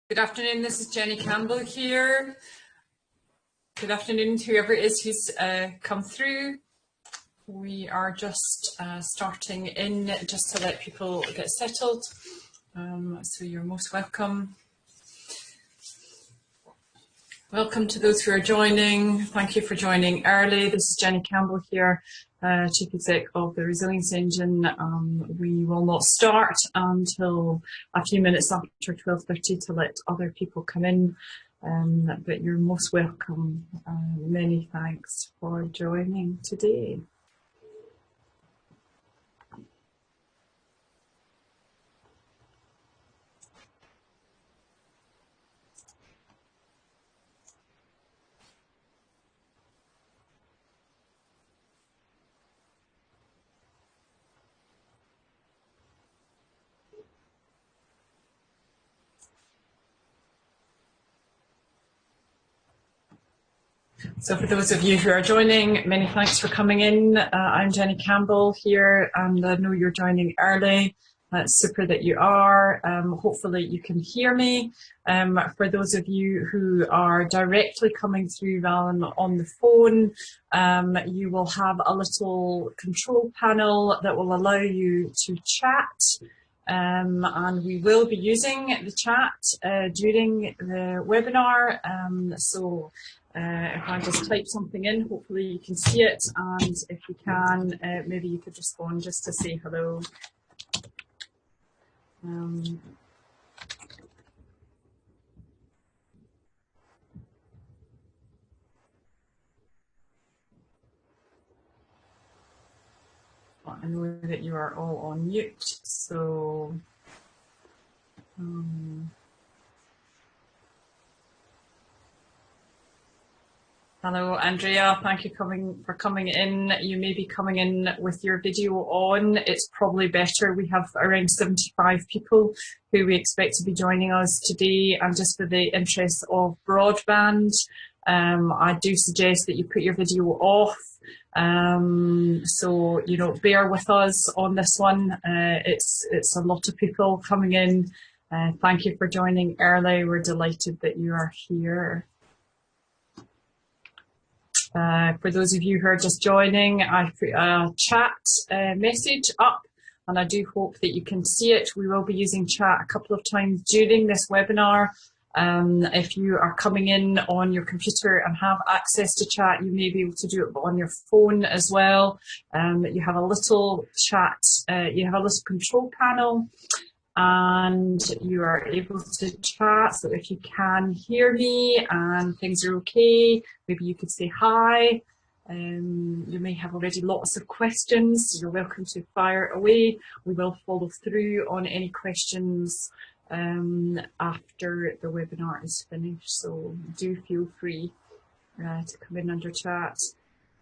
Good afternoon, this is Jenny Campbell here. Good afternoon to whoever it is who's come through. We are just starting in just to let people get settled. So you're most welcome. Welcome to those who are joining. Thank you for joining early. This is Jenny Campbell here, Chief Exec of the Resilience Engine. We will not start until a few minutes after 12:30 to let other people come in, but you're most welcome. Many thanks for joining today. So for those of you who are joining, many thanks for coming in. I'm Jenny Campbell here, and I know you're joining early. It's super that you are. Hopefully you can hear me. For those of you who are directly coming through rather than on the phone, you will have a little control panel that will allow you to chat. And we will be using the chat during the webinar. If I just type something in, hopefully you can see it, and if you can, maybe you could respond just to say hello. I know that you are all on mute, so hello, Andrea. Thank you for coming in. You may be coming in with your video on. It's probably better. We have around 75 people who we expect to be joining us today. And just for the interest of broadband, I do suggest that you put your video off. So, you know, bear with us on this one. It's a lot of people coming in. Thank you for joining early. We're delighted that you are here. For those of you who are just joining, I put a chat message up, and I do hope that you can see it. We will be using chat a couple of times during this webinar. If you are coming in on your computer and have access to chat, you may be able to do it on your phone as well. You have a little chat, you have a little control panel, and you are able to chat. So if you can hear me and things are okay, maybe you could say hi. You may have already lots of questions. You're welcome to fire away. We will follow through on any questions after the webinar is finished. So do feel free to come in under chat.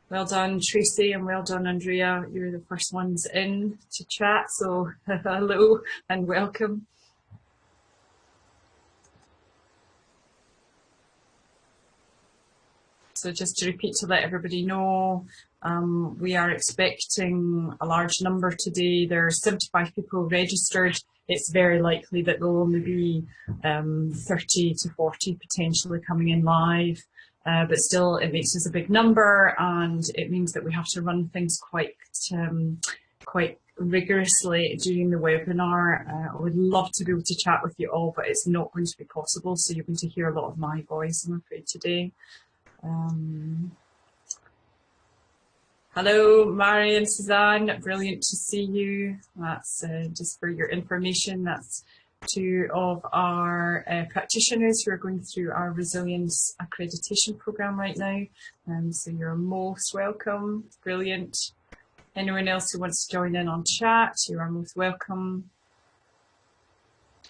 Well done, Tracy, and well done, Andrea. You're the first ones in to chat, so hello and welcome. So just to repeat to let everybody know, we are expecting a large number today. There are 75 people registered. It's very likely that there will only be 30 to 40 potentially coming in live. But still, it makes us a big number, and it means that we have to run things quite rigorously during the webinar. I would love to be able to chat with you all, but it's not going to be possible. So you're going to hear a lot of my voice, I'm afraid, today. Hello, Mary and Suzanne. Brilliant to see you. That's just for your information. That's two of our practitioners who are going through our resilience accreditation program right now. So you're most welcome. Brilliant. Anyone else who wants to join in on chat, you are most welcome.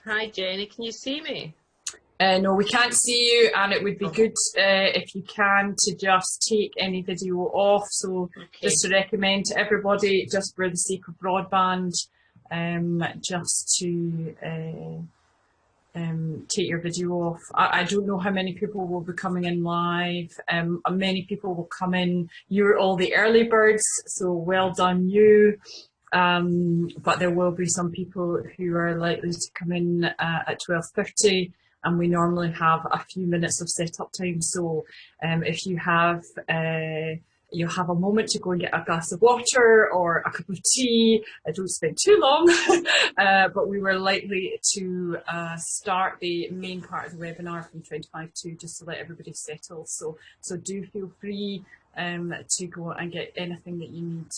Hi, Jenny. Can you see me? No, we can't see you, and it would be good if you can to just take any video off. So just to recommend to everybody, just for the sake of broadband, just to take your video off. I don't know how many people will be coming in live. Many people will come in. You're all the early birds, so well done you. But there will be some people who are likely to come in at 12:30. and we normally have a few minutes of setup time. So if you have you'll have a moment to go and get a glass of water or a cup of tea. I don't spend too long, but we were likely to start the main part of the webinar from 25 to, just to let everybody settle. So do feel free to go and get anything that you need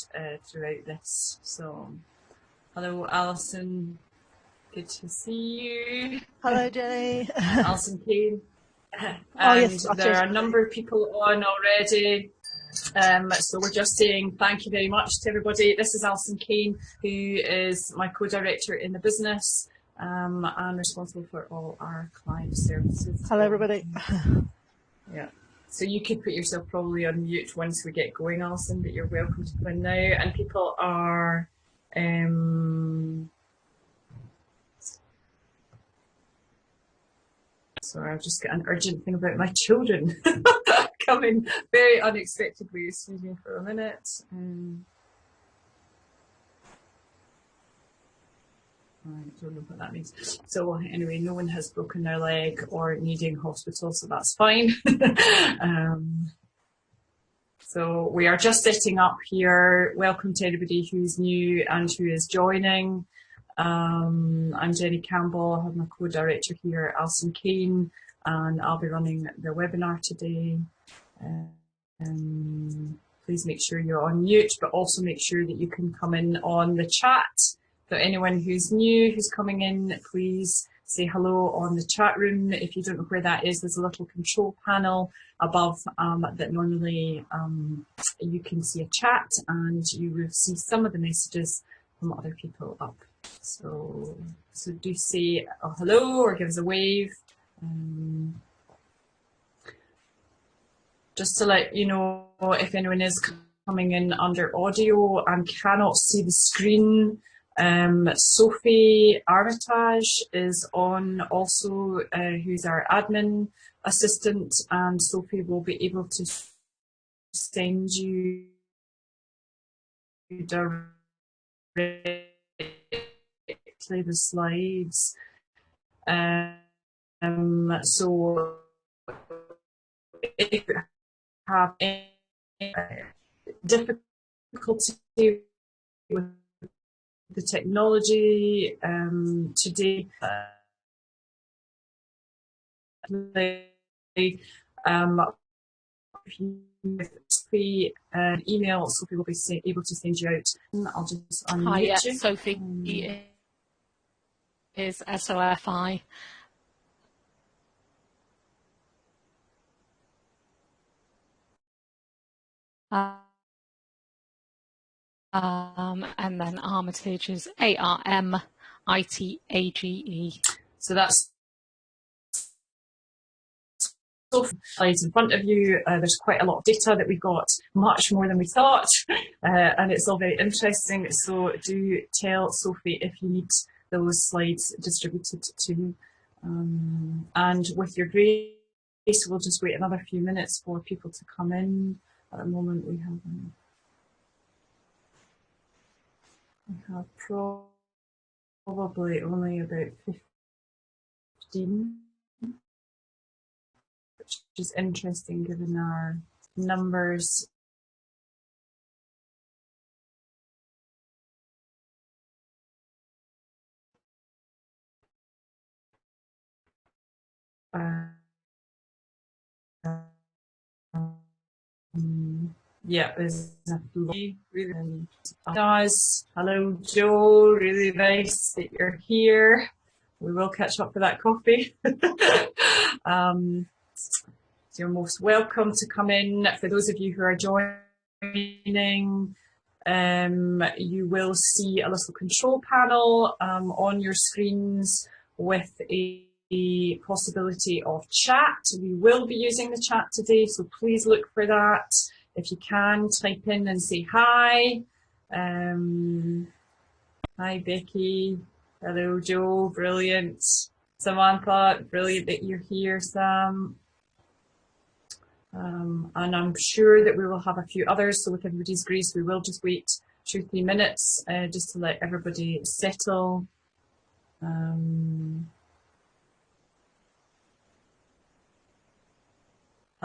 throughout this. So hello, Alison. Good to see you. Hello, Jenny. Alison Kane. Oh, yes, there are a number of people on already. So we're just saying thank you very much to everybody. This is Alison Kane, who is my co-director in the business and responsible for all our client services. Hello, everybody. Yeah. So you could put yourself probably on mute once we get going, Alison, but you're welcome to come in now. And people are sorry, I've just got an urgent thing about my children coming very unexpectedly. Excuse me for a minute. I don't know what that means. So anyway, no one has broken their leg or needing hospital, so that's fine. So we are just setting up here. Welcome to everybody who's new and who is joining. I'm Jenny Campbell. I have my co-director here, Alison Kane, and I'll be running the webinar today. Please make sure you're on mute, but also make sure that you can come in on the chat. So anyone who's new, who's coming in, please say hello on the chat room. If you don't know where that is, there's a little control panel above that normally you can see a chat, and you will see some of the messages from other people up. So do say hello or give us a wave. Just to let you know, if anyone is coming in under audio and cannot see the screen, Sophie Armitage is on also, who's our admin assistant, and Sophie will be able to send you directly the slides. So if you have any difficulty with the technology today, if you Sophie email, Sophie will be able to send you out. I'll just unmute you. Sophie is SOFI. And then Armitage is ARMITAGE. So that's slides in front of you. There's quite a lot of data that we've got, much more than we thought, and it's all very interesting. So do tell Sophie if you need those slides distributed to you. And with your grace, we'll just wait another few minutes for people to come in. At the moment, we have probably only about 15. Which is interesting given our numbers. Yeah, there's a really nice. Hello, Joe. Really nice that you're here. We will catch up for that coffee. So you're most welcome to come in. For those of you who are joining, you will see a little control panel on your screens with a possibility of chat. We will be using the chat today, so please look for that. If you can, type in and say hi. Hi, Becky. Hello, Joe. Brilliant. Samantha, brilliant that you're here, Sam. And I'm sure that we will have a few others, so with everybody's grace, we will just wait 2-3 minutes just to let everybody settle.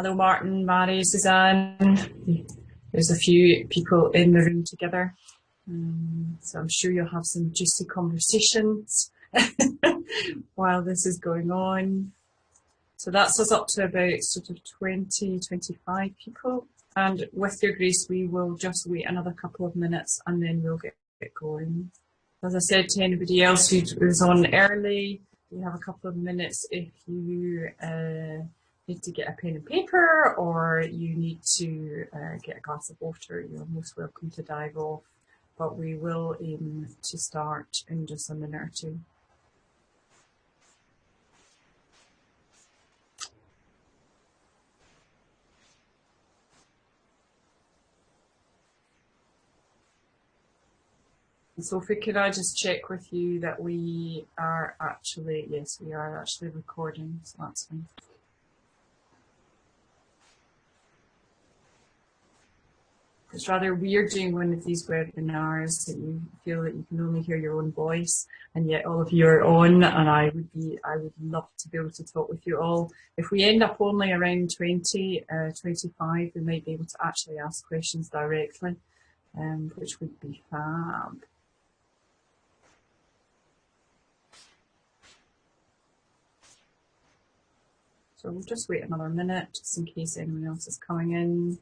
Hello, Martin, Mary, Suzanne. There's a few people in the room together. So I'm sure you'll have some juicy conversations while this is going on. So that's us up to about sort of 20, 25 people. And with your grace, we will just wait another couple of minutes and then we'll get going. As I said to anybody else who was on early, you have a couple of minutes if you need to get a pen and paper or you need to get a glass of water. You're most welcome to dive off, but we will aim to start in just a minute or two. Sophie, could I just check with you that we are actually, yes, we are actually recording, so that's fine. It's rather weird doing one of these webinars that you feel that you can only hear your own voice, and yet all of you are on, and I would love to be able to talk with you all. If we end up only around 20, 25, we might be able to actually ask questions directly, which would be fab. So we'll just wait another minute just in case anyone else is coming in.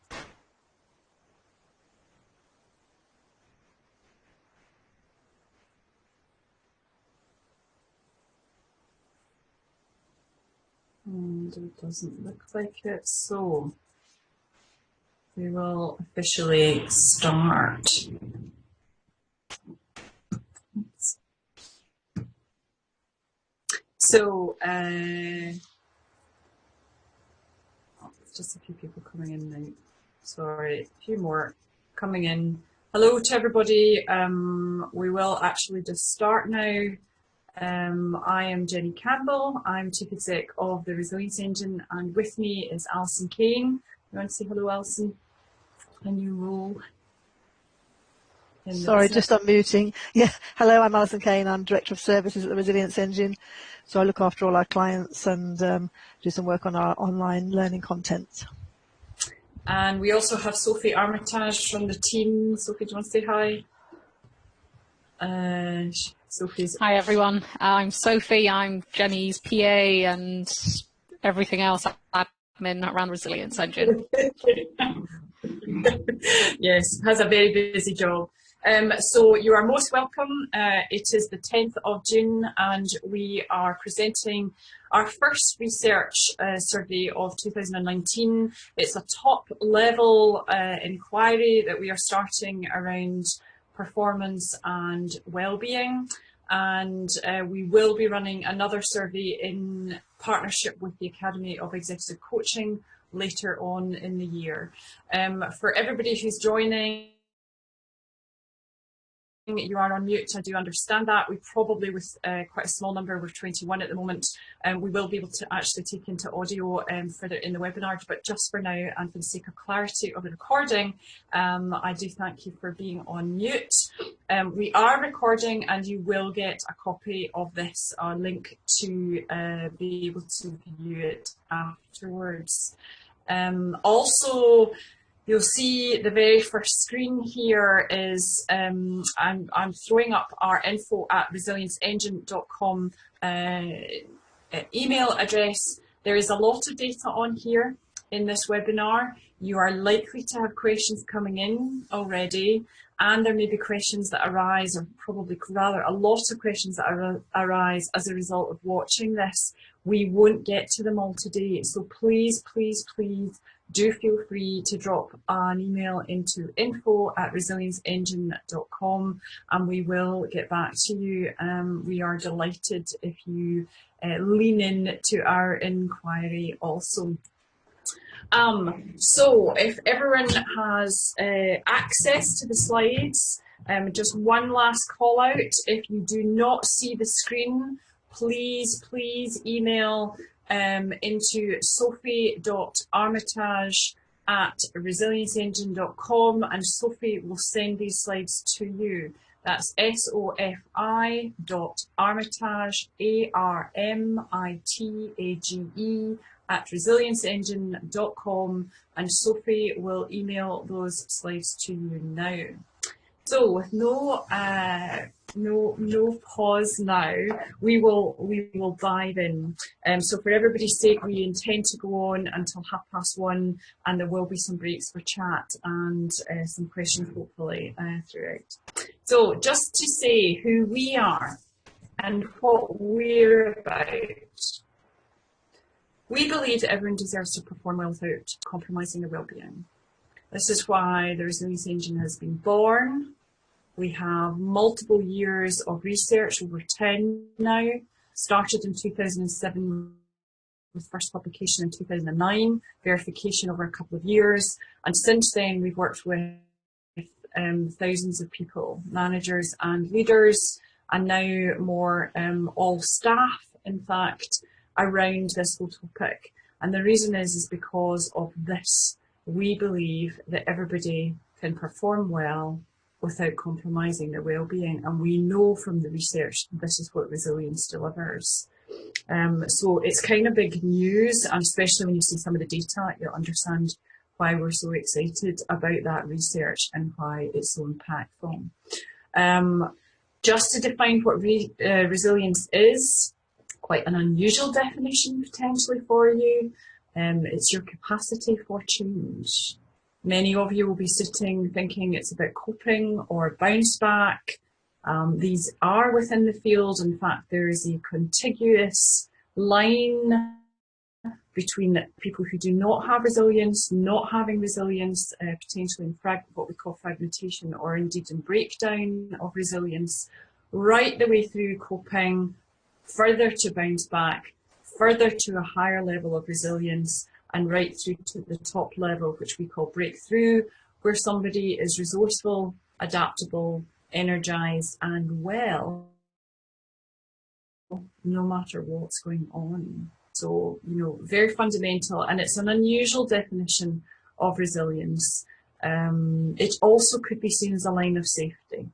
And it doesn't look like it, so we will officially start. So, just a few people coming in now. Sorry, a few more coming in. Hello to everybody. We will actually just start now. I am Jenny Campbell. I'm Chief Exec of the Resilience Engine, and with me is Alison Kane. You want to say hello, Alison? A new role. Sorry, just unmuting. Yeah, hello, I'm Alison Kane. I'm Director of Services at the Resilience Engine. So I look after all our clients and do some work on our online learning content. And we also have Sophie Armitage from the team. Sophie, do you want to say hi? Sophie's. Hi everyone, I'm Sophie, I'm Jenny's PA and everything else admin around the Resilience Engine. Yes, has a very busy job. So you are most welcome. It is the 10th of June and we are presenting our first research survey of 2019. It's a top level inquiry that we are starting around performance and well-being, and we will be running another survey in partnership with the Academy of Executive Coaching later on in the year. For everybody who's joining, you are on mute. I do understand that. We probably, with quite a small number, we're 21 at the moment, we will be able to actually take into audio further in the webinar, but just for now and for the sake of clarity of the recording, I do thank you for being on mute. We are recording and you will get a copy of this link to be able to view it afterwards. Also, you'll see the very first screen here is I'm throwing up our info@resilienceengine.com email address. There is a lot of data on here in this webinar. You are likely to have questions coming in already, and there may be questions that arise, or probably rather a lot of questions that arise as a result of watching this. We won't get to them all today, so please, please, please do feel free to drop an email into info@resilienceengine.com and we will get back to you. We are delighted if you lean in to our inquiry also. So if everyone has access to the slides, just one last call out. If you do not see the screen, please email into sophie.armitage@resilienceengine.com and Sophie will send these slides to you. That's sofi.armitage, ARMITAGE resilienceengine.com, and Sophie will email those slides to you now. So with no pause now, we will dive in. So for everybody's sake, we intend to go on until 1:30, and there will be some breaks for chat and some questions hopefully throughout. So just to say who we are and what we're about. We believe that everyone deserves to perform well without compromising their well-being. This is why the Resilience Engine has been born. We have multiple years of research, over 10 now, started in 2007 with first publication in 2009, verification over a couple of years, and since then we've worked with thousands of people, managers and leaders, and now more all staff, in fact, around this whole topic. And the reason is because of this. We believe that everybody can perform well without compromising their well-being, and we know from the research this is what resilience delivers. So it's kind of big news, and especially when you see some of the data, you'll understand why we're so excited about that research and why it's so impactful. Just to define what resilience is, quite an unusual definition potentially for you. It's your capacity for change. Many of you will be sitting thinking it's about coping or bounce back. These are within the field. In fact, there is a contiguous line between people who do not have resilience, not having resilience, potentially in what we call fragmentation, or indeed in breakdown of resilience, right the way through coping, further to bounce back, further to a higher level of resilience, and right through to the top level, which we call breakthrough, where somebody is resourceful, adaptable, energized, and well, no matter what's going on. So, very fundamental, and it's an unusual definition of resilience. It also could be seen as a line of safety.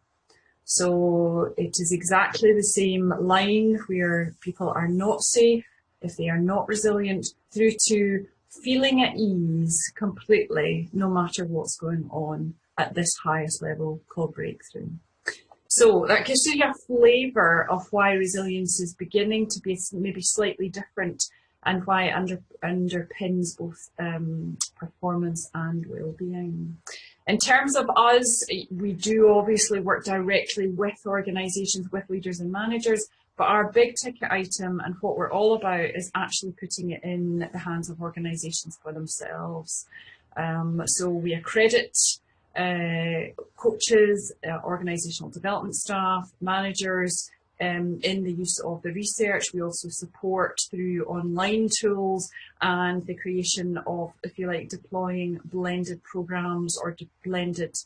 So it is exactly the same line where people are not safe if they are not resilient, through to feeling at ease completely, no matter what's going on at this highest level called breakthrough. So that gives you a flavour of why resilience is beginning to be maybe slightly different, and why it underpins both performance and well-being. In terms of us, we do obviously work directly with organisations, with leaders and managers, but our big ticket item and what we're all about is actually putting it in the hands of organisations for themselves. So we accredit coaches, organisational development staff, managers in the use of the research. We also support through online tools and the creation of, if you like, deploying blended programs or blended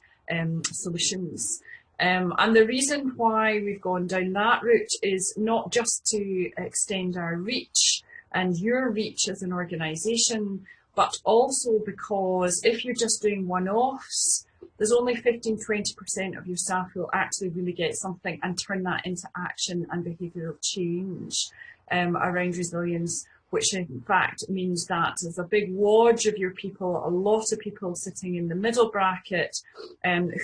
solutions. And the reason why we've gone down that route is not just to extend our reach and your reach as an organisation, but also because if you're just doing one-offs, there's only 15–20% of your staff who will actually really get something and turn that into action and behavioural change around resilience, which in fact means that there's a big wodge of your people, a lot of people sitting in the middle bracket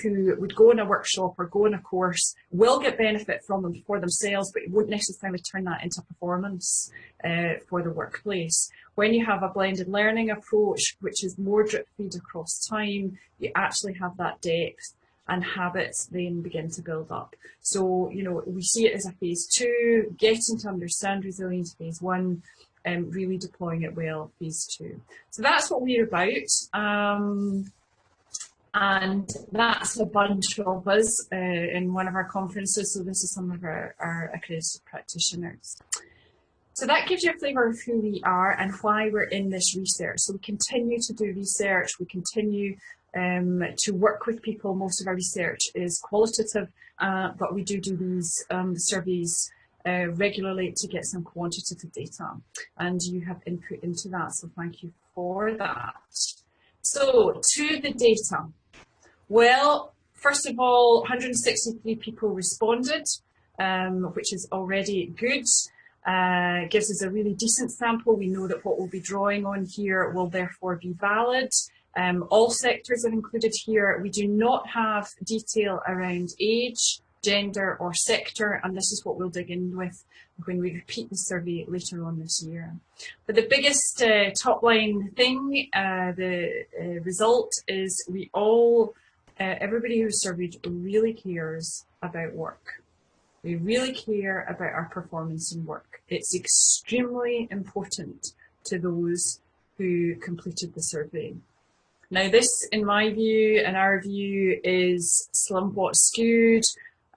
who would go in a workshop or go in a course, will get benefit from them for themselves, but won't necessarily turn that into performance for the workplace. When you have a blended learning approach, which is more drip feed across time, you actually have that depth, and habits then begin to build up. So, we see it as a phase 2, getting to understand resilience, phase 1, really deploying it well, phase 2. So that's what we're about. And that's a bunch of us in one of our conferences. So this is some of our accredited practitioners. So that gives you a flavour of who we are and why we're in this research. So we continue to do research, we continue to work with people. Most of our research is qualitative, but we do these surveys regularly to get some quantitative data, and you have input into that, so thank you for that. So to the data. Well, first of all, 163 people responded, which is already good. gives us a really decent sample. We know that what we'll be drawing on here will therefore be valid. All sectors are included here. We do not have detail around age, gender or sector, and this is what we'll dig in with when we repeat the survey later on this year. But the biggest top line thing, the result is we all, everybody who's surveyed really cares about work. We really care about our performance in work. It's extremely important to those who completed the survey. Now this, in my view, and our view, is somewhat skewed.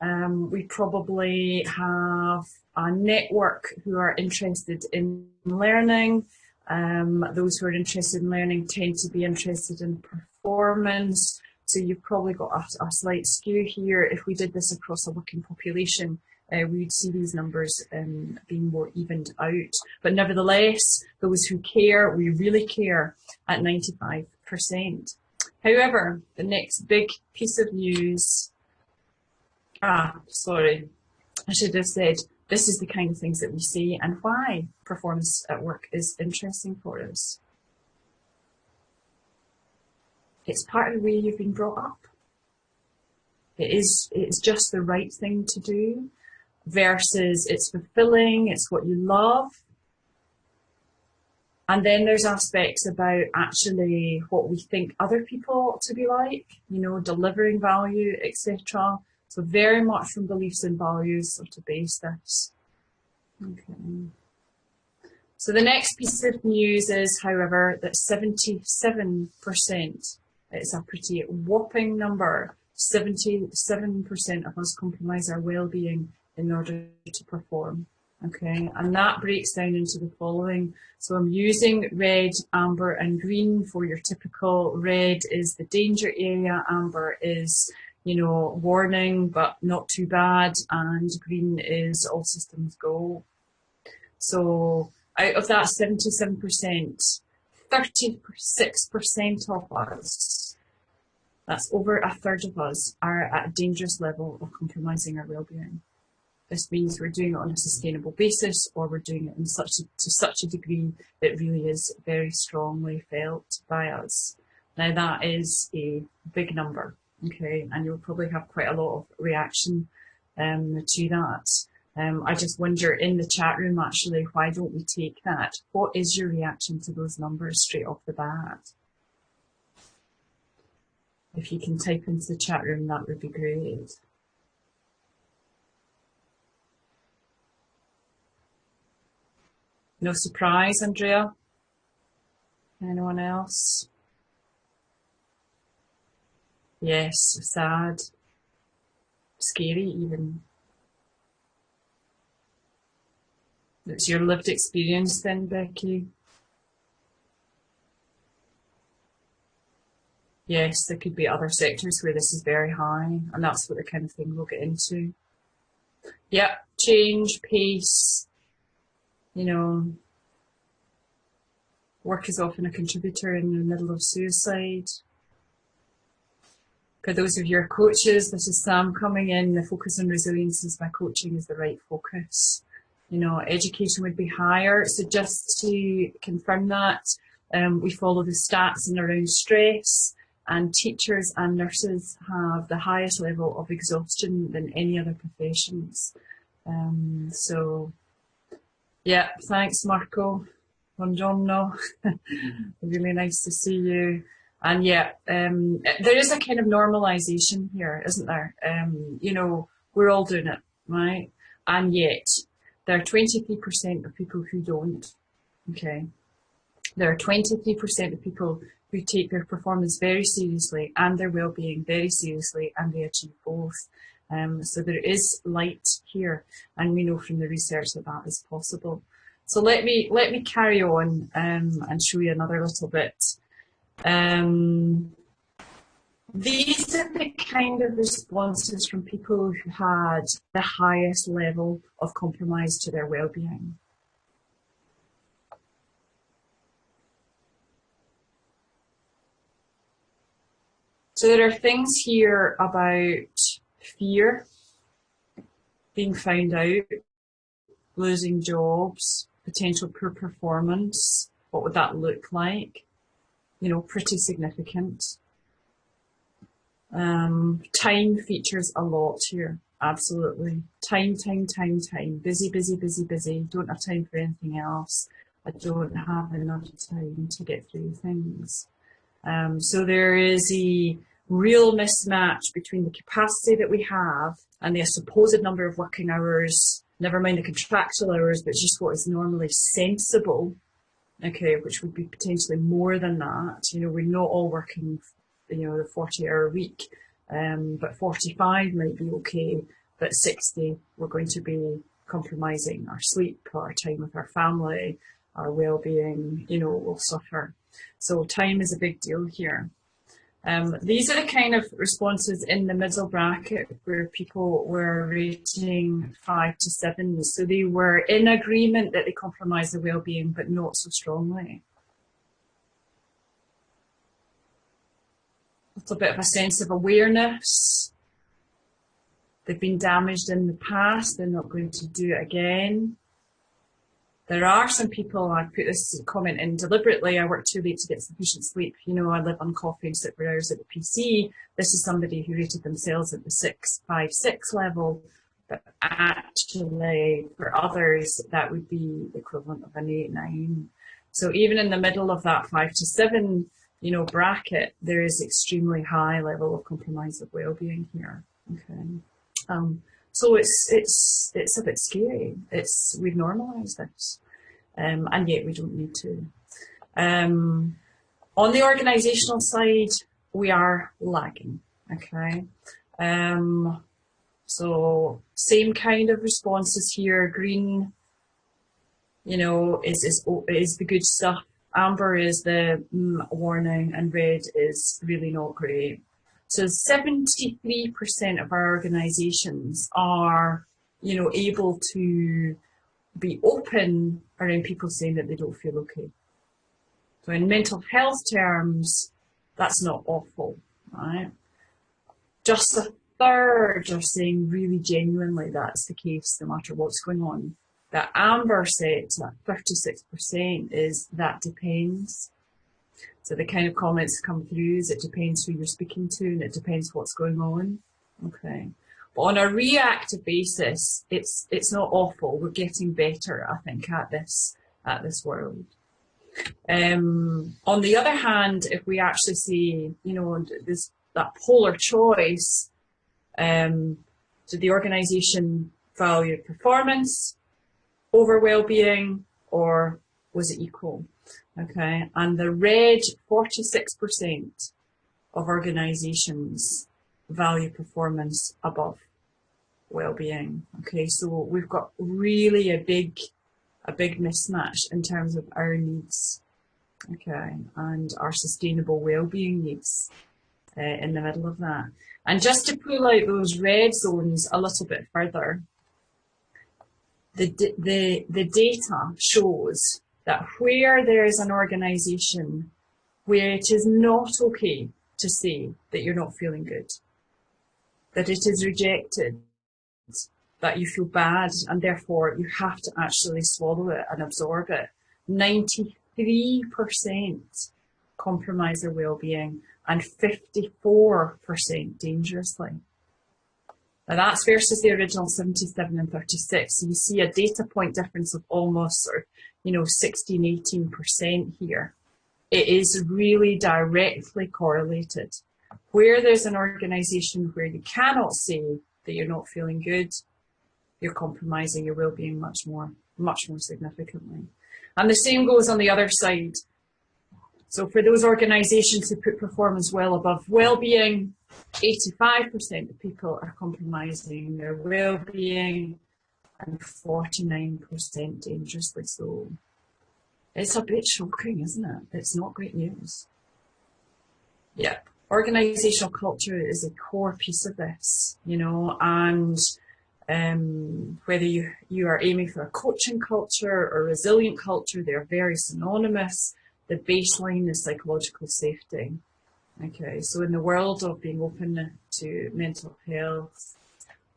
We probably have a network who are interested in learning. Those who are interested in learning tend to be interested in performance. So you've probably got a slight skew here. If we did this across a working population, we'd see these numbers being more evened out. But nevertheless, those who care, we really care at 95%. However, the next big piece of news, sorry, I should have said, this is the kind of things that we see and why performance at work is interesting for us. It's part of the way you've been brought up. It's just the right thing to do versus it's fulfilling, it's what you love. And then there's aspects about actually what we think other people ought to be like, you know, delivering value, etc. So very much from beliefs and values sort of base this. Okay. So the next piece of news is, however, that 77%, it's a pretty whopping number, 77% of us compromise our well-being in order to perform. Okay, and that breaks down into the following. So I'm using red, amber and green for your typical. Red is the danger area, amber is, you know, warning but not too bad, and green is all systems go. So out of that 77%, 36% of us, that's over a third of us, are at a dangerous level of compromising our well-being. This means we're doing it on a sustainable basis, or we're doing it in to such a degree that really is very strongly felt by us. Now that is a big number, okay, and you'll probably have quite a lot of reaction to that. I just wonder in the chat room actually, why don't we take that? What is your reaction to those numbers straight off the bat? If you can type into the chat room, that would be great. No surprise, Andrea? Anyone else? Yes, sad, scary even. It's your lived experience then, Becky? Yes, there could be other sectors where this is very high, and that's what the kind of thing we'll get into. Yep, change, pace. You know, work is often a contributor in the middle of suicide. For those of your coaches, this is Sam coming in. The focus on resilience is my coaching is the right focus. You know, education would be higher. So just to confirm that, we follow the stats in around stress, and teachers and nurses have the highest level of exhaustion than any other professions. So, yeah, thanks, Marco. Buongiorno. Really nice to see you. And yeah, there is a kind of normalization here, isn't there? You know, we're all doing it, right? And yet, there are 23% of people who don't, okay? There are 23% of people who take their performance very seriously and their well-being very seriously, and they achieve both. So there is light here, and we know from the research that that is possible. So let me carry on and show you another little bit. These are the kind of responses from people who had the highest level of compromise to their well-being. So there are things here about fear, being found out, losing jobs, potential poor performance. What would that look like? You know, pretty significant. Time features a lot here. Absolutely. Time. Busy, busy, busy, busy. Don't have time for anything else. I don't have enough time to get through things. So there is a real mismatch between the capacity that we have and the supposed number of working hours, never mind the contractual hours, but just what is normally sensible, okay, which would be potentially more than that. You know, we're not all working, you know, the 40-hour week, but 45 might be okay, but 60, we're going to be compromising our sleep, our time with our family, our well-being, you know, will suffer. So time is a big deal here. These are the kind of responses in the middle bracket where people were rating 5 to 7. So they were in agreement that they compromise their well-being, but not so strongly. It's a bit of a sense of awareness. They've been damaged in the past. They're not going to do it again. There are some people, I put this comment in deliberately, I work too late to get sufficient sleep. You know, I live on coffee and sit for hours at the PC. This is somebody who rated themselves at the 6.56 level, but actually for others, that would be the equivalent of an 8.9. So even in the middle of that 5 to 7, you know, bracket, there is extremely high level of compromise of well-being here. Okay. So it's a bit scary. We've normalised this, and yet we don't need to. On the organisational side, we are lagging. Okay, so same kind of responses here. Green, you know, is the good stuff. Amber is the warning, and red is really not great. So 73% of our organisations are, you know, able to be open around people saying that they don't feel okay. So in mental health terms, that's not awful, right? Just a third are saying really genuinely that's the case, no matter what's going on. That Amber said, that 36% is that depends. So the kind of comments that come through is it depends who you're speaking to and it depends what's going on. Okay. But on a reactive basis, it's not awful. We're getting better, I think, at this world. On the other hand, if we actually see, you know, that polar choice, so the organisation valued performance over well-being, or was it equal? Okay, and the red, 46% of organisations value performance above well-being. Okay, so we've got really a big mismatch in terms of our needs, okay, and our sustainable well-being needs in the middle of that. And just to pull out those red zones a little bit further, the data shows that where there is an organisation where it is not okay to say that you're not feeling good, that it is rejected, that you feel bad and therefore you have to actually swallow it and absorb it, 93% compromise their well-being and 54% dangerously. Now that's versus the original 77 and 36. So you see a data point difference of almost sort of, you know, 16, 18% here. It is really directly correlated. Where there's an organisation where you cannot say that you're not feeling good, you're compromising your well-being much more significantly. And the same goes on the other side. So for those organisations who put performance well above well-being, 85% of people are compromising their well-being and 49% dangerously so. It's a bit shocking, isn't it? It's not great news. Yeah, organisational culture is a core piece of this, you know, and whether you are aiming for a coaching culture or resilient culture, they're very synonymous. The baseline is psychological safety. Okay, so in the world of being open to mental health,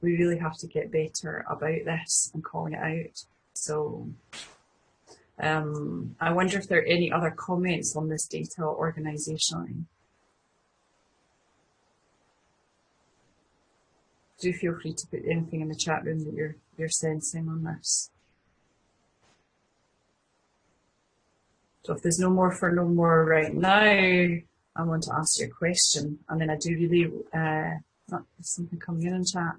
we really have to get better about this and calling it out. So I wonder if there are any other comments on this data organisationally. Do feel free to put anything in the chat room that you're sensing on this. So if there's no more for no more right now, I want to ask you a question, and then I do really there's something coming in chat.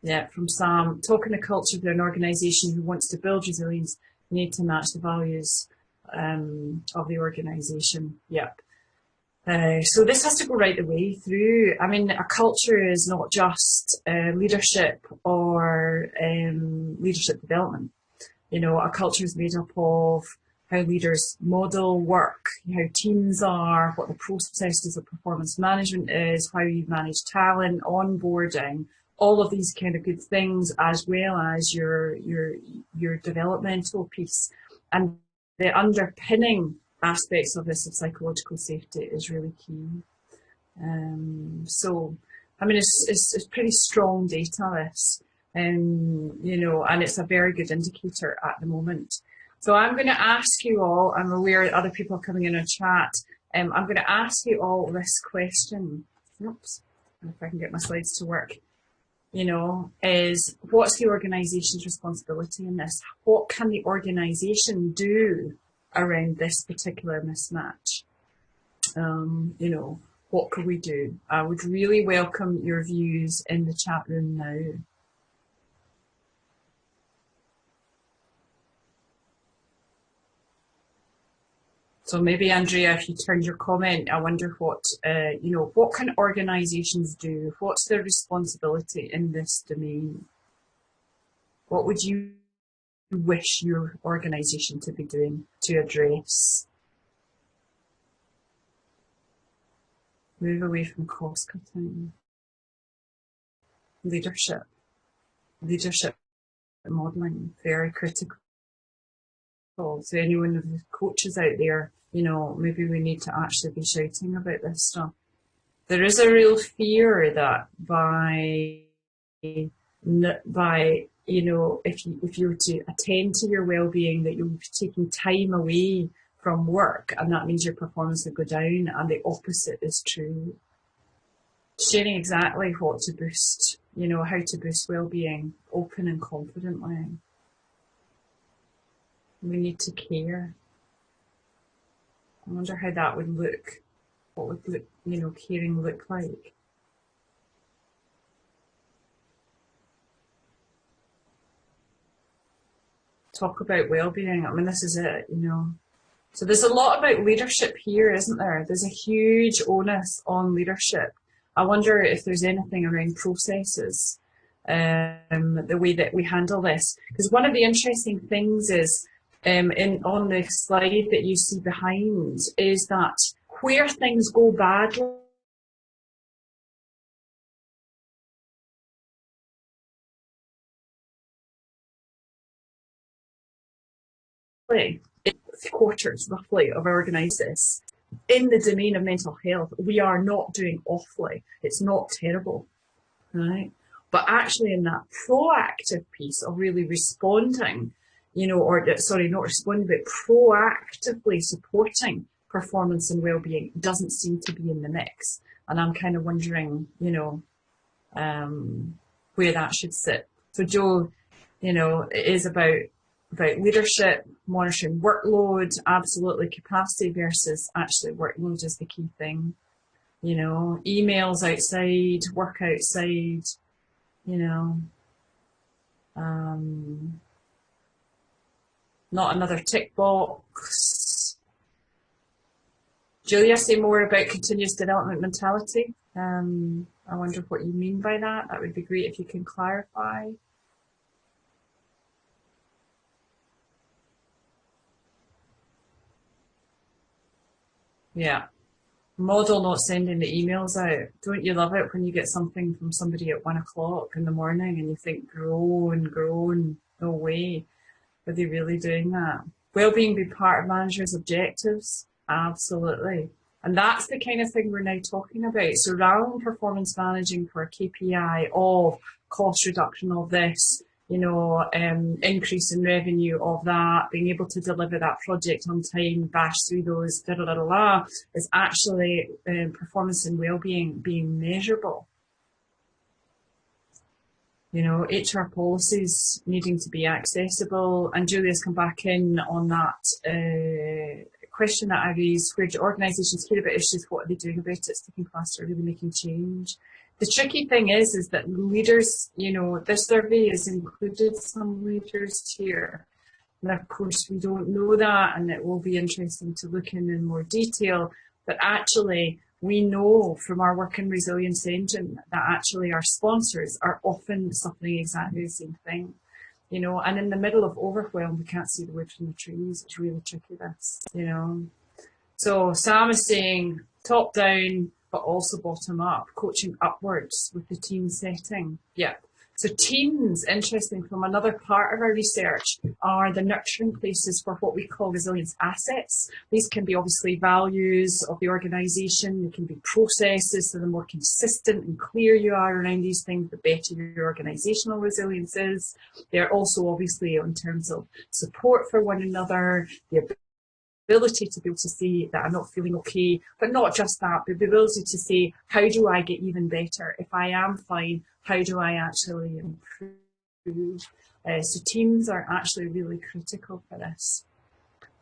Yeah, from Sam. Talking to culture for an organisation who wants to build resilience, you need to match the values of the organisation. Yep. So this has to go right the way through. I mean, a culture is not just leadership or leadership development. You know, a culture is made up of how leaders model work, how teams are, what the processes of performance management is, how you manage talent, onboarding, all of these kind of good things, as well as your developmental piece. And the underpinning aspects of this of psychological safety is really key. So, I mean, it's pretty strong data, this, you know, and it's a very good indicator at the moment. So I'm going to ask you all, I'm aware that other people are coming in a chat, I'm going to ask you all this question. Oops, if I can get my slides to work. You know, is what's the organisation's responsibility in this? What can the organisation do around this particular mismatch? You know, what could we do? I would really welcome your views in the chat room now. So maybe, Andrea, if you turned your comment, I wonder what, you know, what can organisations do? What's their responsibility in this domain? What would you wish your organisation to be doing to address? Move away from cost cutting. Leadership modelling, very critical. So anyone of the coaches out there, you know, maybe we need to actually be shouting about this stuff. There is a real fear that by you know, if you were to attend to your well-being, that you'll be taking time away from work, and that means your performance will go down, and the opposite is true. Sharing exactly what to boost, you know, how to boost well-being, open and confidently. We need to care. I wonder how that would look. What would look, you know, caring look like? Talk about well-being. I mean, this is it, you know. So there's a lot about leadership here, isn't there? There's a huge onus on leadership. I wonder if there's anything around processes, the way that we handle this. Because one of the interesting things is, on the slide that you see behind, is that where things go badly, quarters roughly of our organisers in the domain of mental health, we are not doing awfully. It's not terrible, right? But actually in that proactive piece of really responding, you know, or sorry, not responding, but proactively supporting performance and well-being doesn't seem to be in the mix. And I'm kind of wondering, you know, where that should sit. So Joe, you know, it is about leadership, monitoring workload, absolutely capacity versus actually workload is the key thing. You know, emails outside, work outside, you know. Not another tick box. Julia, say more about continuous development mentality. I wonder what you mean by that. That would be great if you can clarify. Yeah. Model not sending the emails out. Don't you love it when you get something from somebody at 1 o'clock in the morning and you think, groan, no way. Are they really doing that? Wellbeing be part of managers' objectives? Absolutely. And that's the kind of thing we're now talking about. So rather than performance managing for a KPI of cost reduction of this, you know, increase in revenue of that, being able to deliver that project on time, bash through those, is actually performance and well-being being measurable. You know, HR policies needing to be accessible, and Julia's come back in on that question that I raised, where do organisations care about issues, what are they doing about it? Sticking faster, really making change. The tricky thing is that leaders, you know, this survey has included some leaders here. And of course, we don't know that, and it will be interesting to look in more detail. But actually, we know from our work in Resilience Engine that actually our sponsors are often suffering exactly the same thing. You know, and in the middle of overwhelm, we can't see the wood from the trees. It's really tricky, this, you know. So Sam is saying top down, but also bottom up, coaching upwards with the team setting. Yeah. So teams, interesting, from another part of our research, are the nurturing places for what we call resilience assets. These can be obviously values of the organisation. They can be processes. So the more consistent and clear you are around these things, the better your organisational resilience is. They're also obviously in terms of support for one another, the ability to be able to say that I'm not feeling okay, but not just that, but the ability to say, how do I get even better? If I am fine, how do I actually improve? So teams are actually really critical for this.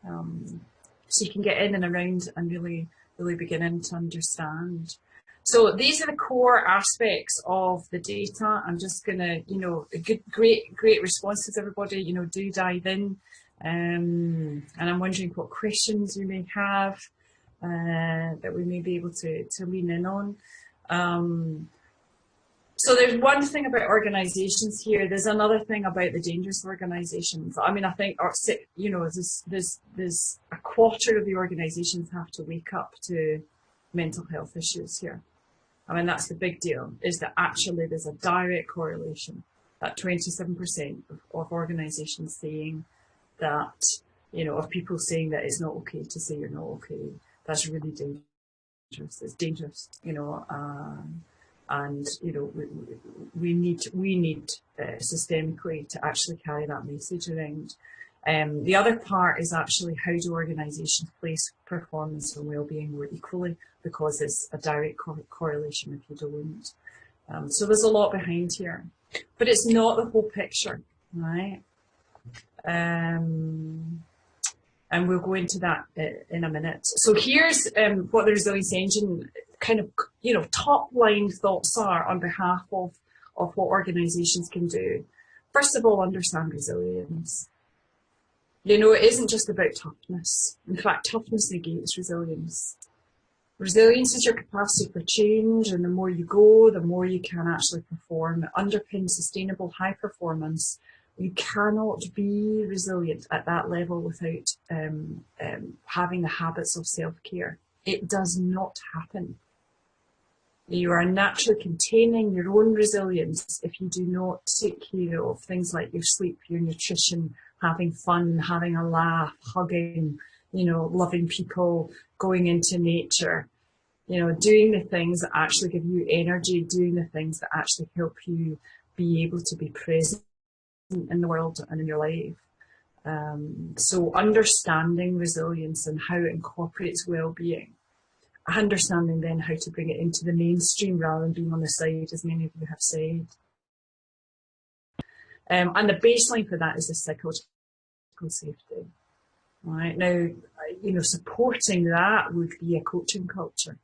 So you can get in and around and really beginning to understand. So these are the core aspects of the data. I'm just gonna, you know, great responses, everybody, you know, do dive in. And I'm wondering what questions you may have that we may be able to lean in on. So there's one thing about organisations here. There's another thing about the dangerous organisations. I mean, I think, you know, there's a quarter of the organisations have to wake up to mental health issues here. I mean, that's the big deal, is that actually there's a direct correlation. That 27% of organisations saying that, you know, of people saying that it's not okay to say you're not okay. That's really dangerous. It's dangerous, you know, and you know, we need systemically to actually carry that message around. The other part is actually, how do organisations place performance and well-being more equally, because it's a direct correlation if you don't. So there's a lot behind here, but it's not the whole picture, right? And we'll go into that in a minute. So here's what the Resilience Engine kind of, you know, top line thoughts are on behalf of what organisations can do. First of all, understand resilience. You know, it isn't just about toughness. In fact, toughness negates resilience. Resilience is your capacity for change, and the more you go, the more you can actually perform. It underpins sustainable high performance. You cannot be resilient at that level without having the habits of self-care. It does not happen. You are naturally containing your own resilience if you do not take care of things like your sleep, your nutrition, having fun, having a laugh, hugging, you know, loving people, going into nature, you know, doing the things that actually give you energy, doing the things that actually help you be able to be present in the world and in your life. So understanding resilience and how it incorporates well-being, understanding then how to bring it into the mainstream rather than being on the side, as many of you have said. And the baseline for that is the psychological safety. Right now, you know, supporting that would be a coaching culture.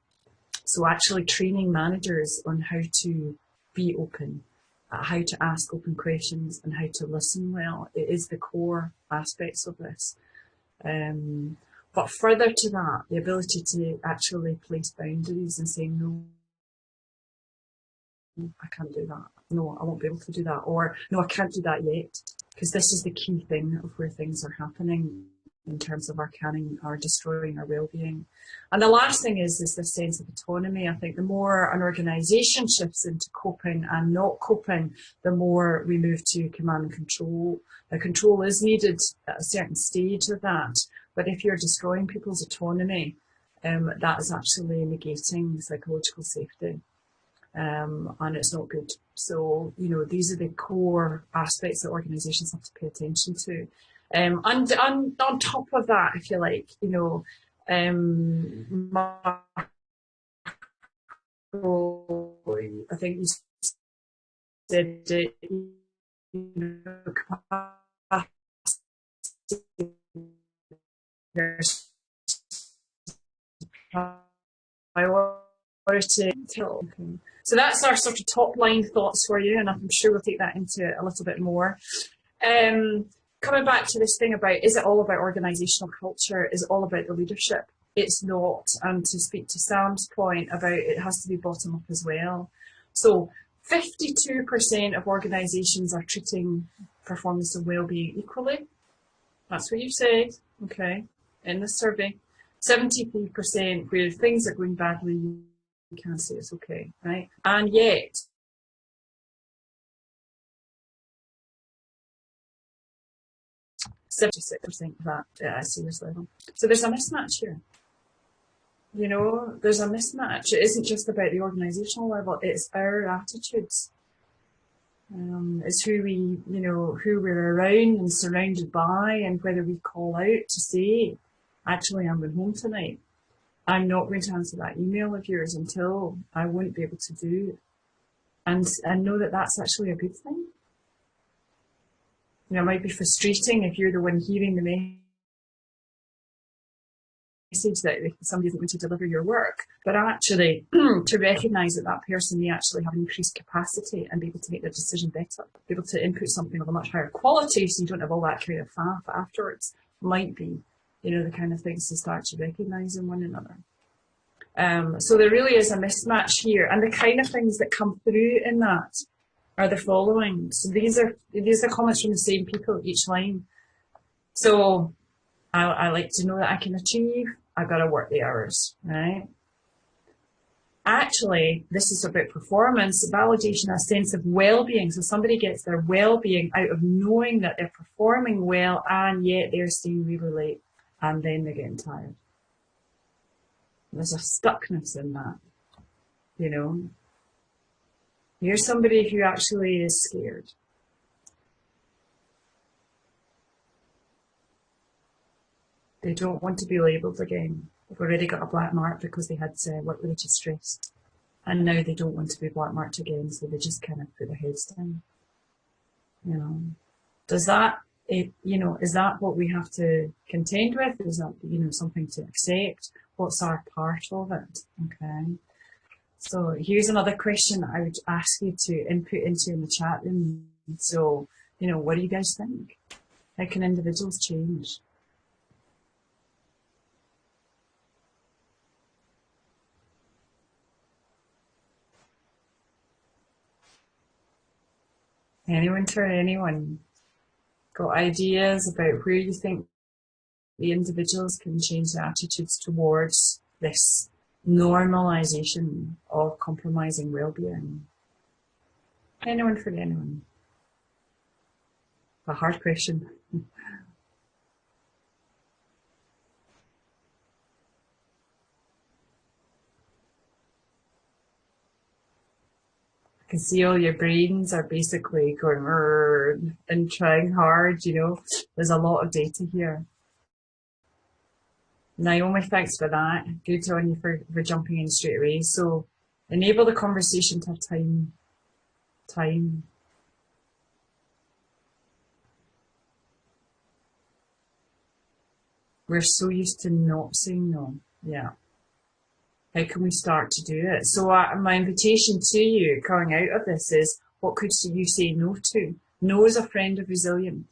So actually training managers on how to be open, how to ask open questions, and how to listen well. It is the core aspects of this. But further to that, the ability to actually place boundaries and say, no, I can't do that. No, I won't be able to do that. Or, no, I can't do that yet. Because this is the key thing of where things are happening in terms of our canning, our destroying our well-being. And the last thing is this sense of autonomy. I think the more an organisation shifts into coping and not coping, the more we move to command and control. The control is needed at a certain stage of that. But if you're destroying people's autonomy, that is actually negating psychological safety. and it's not good. So, you know, these are the core aspects that organisations have to pay attention to. And on top of that, if you like, you know, I think you said it, you know, priority. So that's our sort of top line thoughts for you, and I'm sure we'll take that into it a little bit more. Coming back to this thing about, is it all about organisational culture? Is it all about the leadership? It's not. And to speak to Sam's point about it has to be bottom up as well. So 52% of organisations are treating performance and wellbeing equally. That's what you said, okay, in the survey. 73% where things are going badly, you can't say it's okay, right? And yet, (76% of that at a serious level). So there's a mismatch here. You know, there's a mismatch. It isn't just about the organisational level, it's our attitudes. It's who we, you know, who we're around and surrounded by, and whether we call out to say, actually, I'm going home tonight. I'm not going to answer that email of yours until I won't be able to do it. And know that that's actually a good thing. You know, it might be frustrating if you're the one hearing the message that somebody isn't going to deliver your work, but actually to recognise that that person may actually have increased capacity and be able to make their decision better, be able to input something of a much higher quality so you don't have all that kind of faff afterwards, might be, you know, the kind of things to start to recognise in one another. So there really is a mismatch here, and the kind of things that come through in that are the following. So these are comments from the same people each line. So I like to know that I can achieve. I've got to work the hours, right? Actually, this is about performance, validation, a sense of well-being. So somebody gets their well-being out of knowing that they're performing well, and yet they're staying really late, and then they're getting tired. There's a stuckness in that, you know. Here's somebody who actually is scared. They don't want to be labelled again. They've already got a black mark because they had work-related stress. And now they don't want to be black marked again, so they just kind of put their heads down. You know, does that, you know, is that what we have to contend with? Is that, you know, something to accept? What's our part of it? Okay. So here's another question I would ask you to input into in the chat room. So, you know, what do you guys think? How can individuals change? Anyone for anyone? Got ideas about where you think the individuals can change their attitudes towards this normalization of compromising well-being? Anyone for anyone? A hard question. I can see all your brains are basically going and trying hard, you know. There's a lot of data here. Naomi, thanks for that. Good on you for jumping in straight away. So enable the conversation to have time. We're so used to not saying no. Yeah. How can we start to do it? So my invitation to you coming out of this is, what could you say no to? No is a friend of resilience.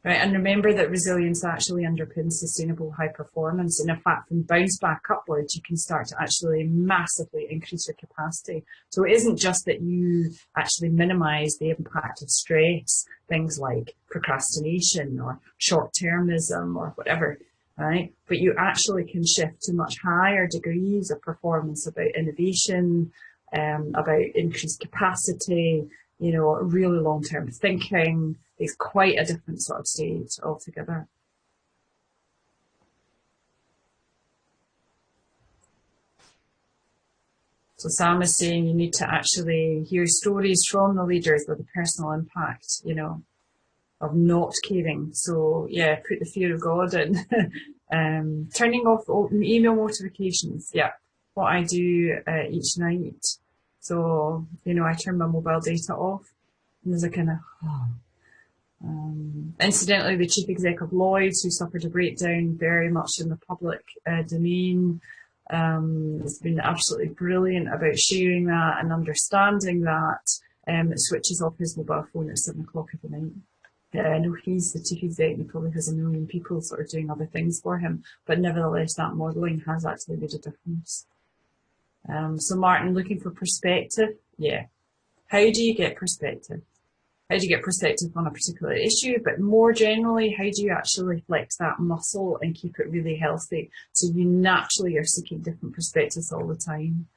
Right, and remember that resilience actually underpins sustainable high performance. And in fact, from bounce back upwards, you can start to actually massively increase your capacity. So it isn't just that you actually minimize the impact of stress, things like procrastination or short-termism or whatever, right? But you actually can shift to much higher degrees of performance about innovation, about increased capacity, you know, really long-term thinking. It's quite a different sort of stage altogether. So Sam is saying you need to actually hear stories from the leaders with a personal impact, you know, of not caring. So yeah, put the fear of God in. Turning off email notifications. Yeah, what I do each night. So, you know, I turn my mobile data off, and there's a kind of, incidentally, the chief exec of Lloyd's, who suffered a breakdown, very much in the public domain, has been absolutely brilliant about sharing that and understanding that. Switches off his mobile phone at 7 o'clock every night. I know he's the chief exec, he probably has a million people sort of doing other things for him, but nevertheless, that modelling has actually made a difference. So Martin, looking for perspective, yeah. How do you get perspective? How do you get perspective on a particular issue? But more generally, how do you actually flex that muscle and keep it really healthy? So you naturally are seeking different perspectives all the time.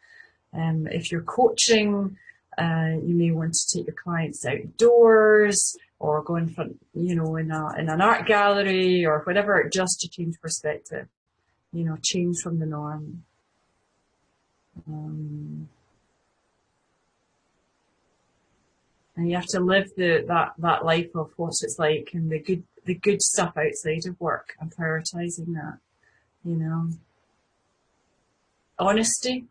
If you're coaching, you may want to take your clients outdoors or go in front, you know, in an art gallery or whatever, just to change perspective, you know, change from the norm. And you have to live that life of what it's like and the good stuff outside of work and prioritizing that, you know. Honesty.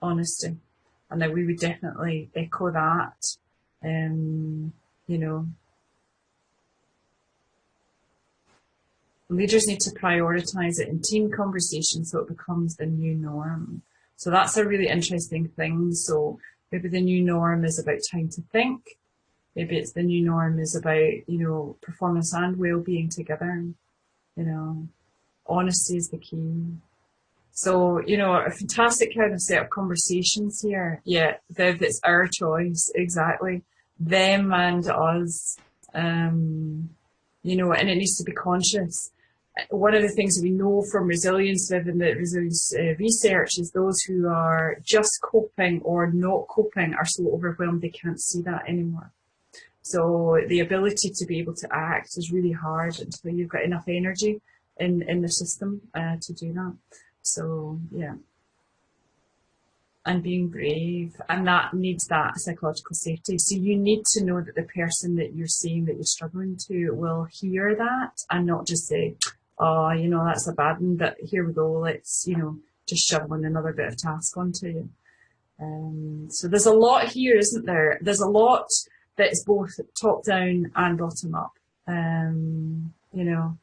And that we would definitely echo that. You know, leaders need to prioritize it in team conversations so it becomes the new norm. So that's a really interesting thing. So maybe the new norm is about time to think. Maybe it's the new norm is about, you know, performance and well-being together. You know, honesty is the key. So, you know, a fantastic kind of set of conversations here. Yeah, Viv, it's our choice, exactly. Them and us, you know, and it needs to be conscious. One of the things we know from resilience, Viv, and the resilience research is those who are just coping or not coping are so overwhelmed they can't see that anymore. So the ability to be able to act is really hard until you've got enough energy in the system to do that. So, yeah. And being brave, and that needs that psychological safety. So you need to know that the person that you're seeing that you're struggling to will hear that and not just say, oh, you know, that's a bad one, but here we go, let's, you know, just shoveling another bit of task onto you. So there's a lot here, isn't there? There's a lot that's both top down and bottom up, you know.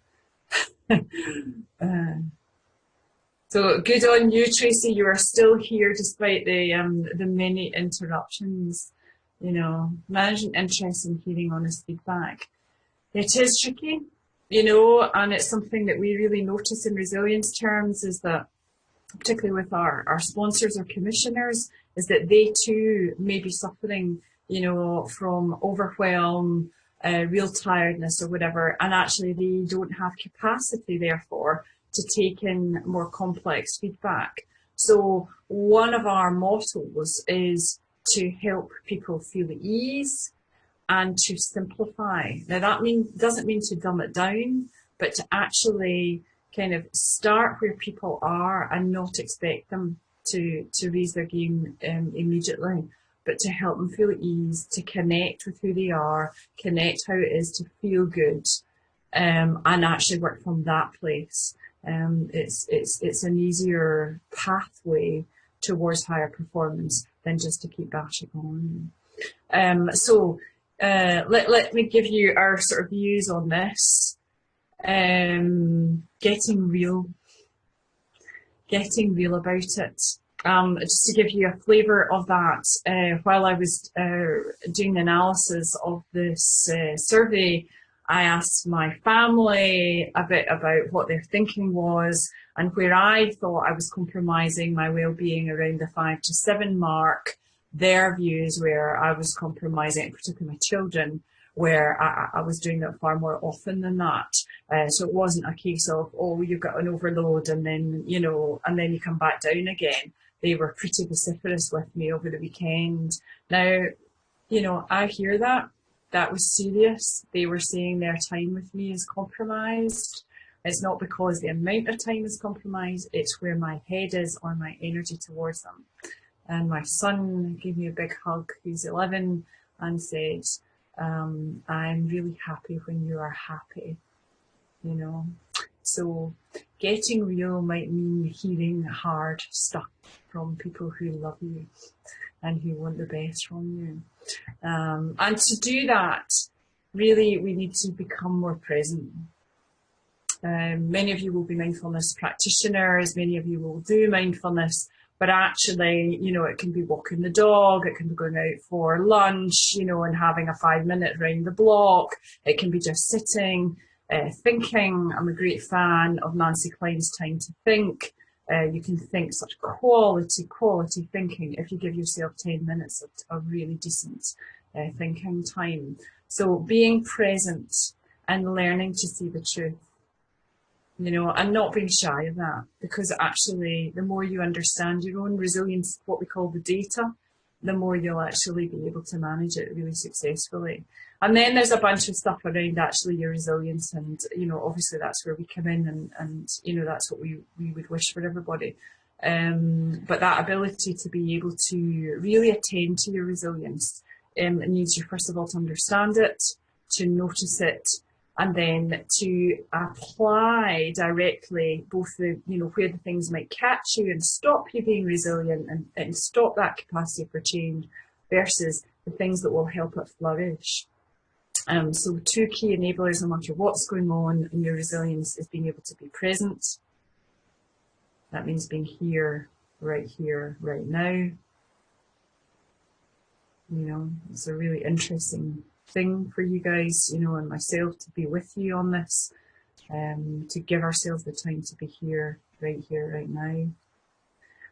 So good on you, Tracy. You are still here despite the many interruptions. You know, managing interest in hearing honest feedback. It is tricky, you know, and it's something that we really notice in resilience terms is that, particularly with our sponsors or commissioners, is that they too may be suffering, you know, from overwhelm, real tiredness or whatever, and actually they don't have capacity, therefore, to take in more complex feedback. So one of our mottos is to help people feel at ease and to simplify. Now that doesn't mean to dumb it down, but to actually kind of start where people are and not expect them to raise their game immediately, but to help them feel at ease, to connect with who they are, connect how it is to feel good, and actually work from that place. It's an easier pathway towards higher performance than just to keep bashing on. So let me give you our sort of views on this. Getting real about it. Just to give you a flavour of that, while I was doing the analysis of this survey, I asked my family a bit about what their thinking was and where I thought I was compromising my well-being around the 5 to 7 mark. Their views where I was compromising, particularly my children, where I was doing that far more often than that. So it wasn't a case of, oh, you've got an overload and then, you know, and then you come back down again. They were pretty vociferous with me over the weekend. Now, you know, I hear that. That was serious. They were saying their time with me is compromised. It's not because the amount of time is compromised, it's where my head is or my energy towards them. And my son gave me a big hug, he's 11, and said, I'm really happy when you are happy, you know. So getting real might mean hearing hard stuff from people who love you and who want the best from you. And to do that, really, we need to become more present. Many of you will be mindfulness practitioners, many of you will do mindfulness, but actually, you know, it can be walking the dog, it can be going out for lunch, you know, and having a 5-minute round the block. It can be just sitting, thinking. I'm a great fan of Nancy Klein's Time to Think. You can think such quality thinking if you give yourself 10 minutes of really decent thinking time. So being present and learning to see the truth, you know, and not being shy of that, because actually the more you understand your own resilience, what we call the data, the more you'll actually be able to manage it really successfully. And then there's a bunch of stuff around actually your resilience, and, you know, obviously that's where we come in, and you know, that's what we would wish for everybody. But that ability to be able to really attend to your resilience, it needs you first of all to understand it, to notice it, and then to apply directly both the, you know, where the things might catch you and stop you being resilient and stop that capacity for change, versus the things that will help it flourish. So 2 key enablers, no matter what's going on in your resilience, is being able to be present. That means being here, right now. You know, it's a really interesting thing for you guys, you know, and myself, to be with you on this, to give ourselves the time to be here, right now.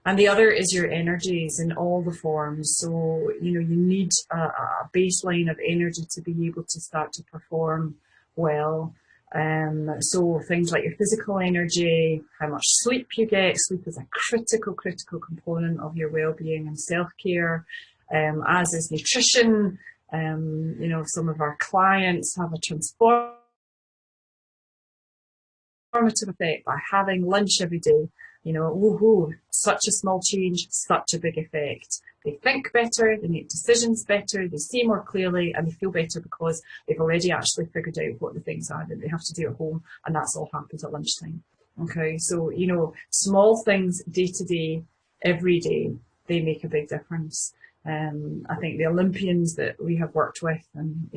And the other is your energies in all the forms. So, you know, you need a baseline of energy to be able to start to perform well. So things like your physical energy, how much sleep you get. Sleep is a critical component of your well-being and self-care, as is nutrition. You know, some of our clients have a transformative effect by having lunch every day. You know, woohoo, such a small change, such a big effect. They think better, they make decisions better, they see more clearly, and they feel better because they've already actually figured out what the things are that they have to do at home, and that's all happens at lunchtime. Okay, so, you know, small things day to day, every day, they make a big difference. I think the Olympians that we have worked with, and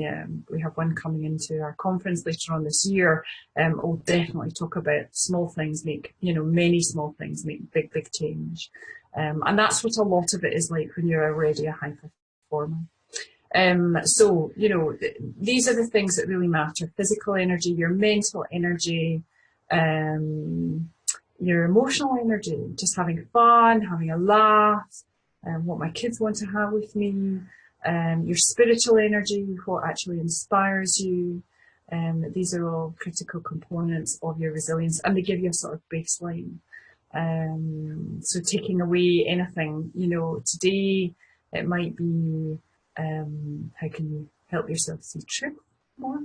we have one coming into our conference later on this year, will definitely talk about small things make, you know, many small things make big change. And that's what a lot of it is like when you're already a high performer. So, you know, these are the things that really matter: physical energy, your mental energy, your emotional energy, just having fun, having a laugh, what my kids want to have with me, your spiritual energy, what actually inspires you. These are all critical components of your resilience, and they give you a sort of baseline. So taking away anything, you know, today it might be, how can you help yourself see truth more?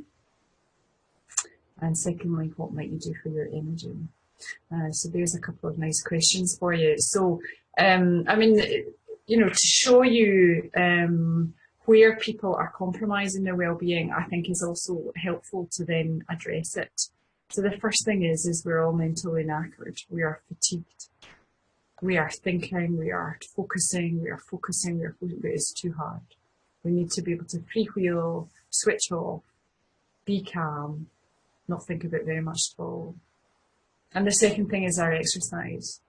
And secondly, what might you do for your energy? So there's a couple of nice questions for you. So, I mean, you know, to show you where people are compromising their well-being, I think is also helpful to then address it. So the first thing is we're all mentally knackered. We are fatigued. We are thinking, we are focusing, but it's too hard. We need to be able to freewheel, switch off, be calm, not think about very much at all. And the second thing is our exercise.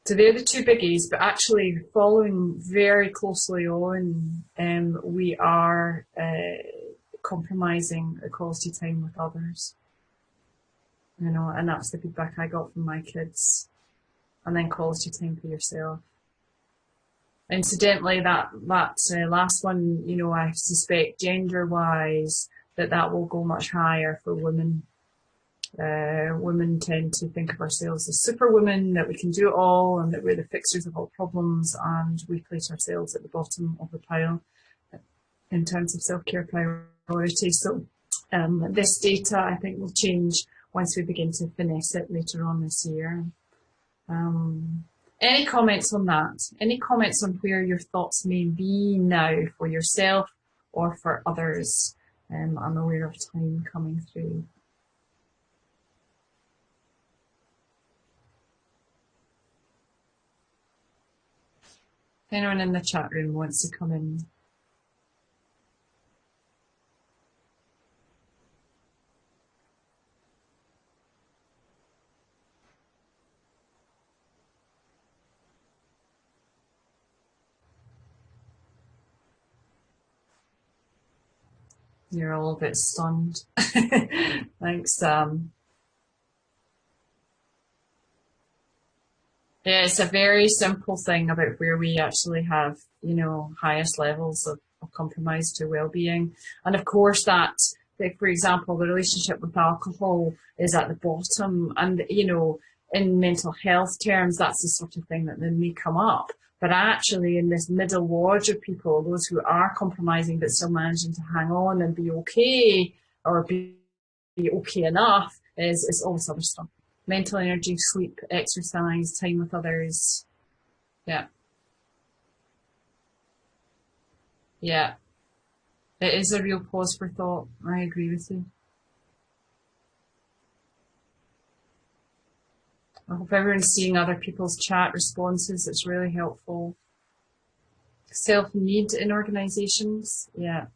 So they're the 2 biggies, but actually following very closely on, we are compromising the quality time with others. You know, and that's the feedback I got from my kids. And then quality time for yourself. Incidentally, that last one, you know, I suspect gender-wise that will go much higher for women. Women tend to think of ourselves as superwomen, that we can do it all and that we're the fixers of all problems, and we place ourselves at the bottom of the pile in terms of self-care priorities. So this data, I think, will change once we begin to finesse it later on this year. Any comments on that? Any comments on where your thoughts may be now for yourself or for others? I'm aware of time coming through. Anyone in the chat room wants to come in? You're all a bit stunned. Thanks, Sam. Yeah, it's a very simple thing about where we actually have, you know, highest levels of compromise to well-being. And of course that, like, for example, the relationship with alcohol is at the bottom. And, you know, in mental health terms, that's the sort of thing that then may come up. But actually in this middle ward of people, those who are compromising but still managing to hang on and be okay, or be okay enough, is all this other stuff. Mental energy, sleep, exercise, time with others. Yeah. Yeah. It is a real pause for thought. I agree with you. I hope everyone's seeing other people's chat responses. It's really helpful. Self-need in organisations. Yeah.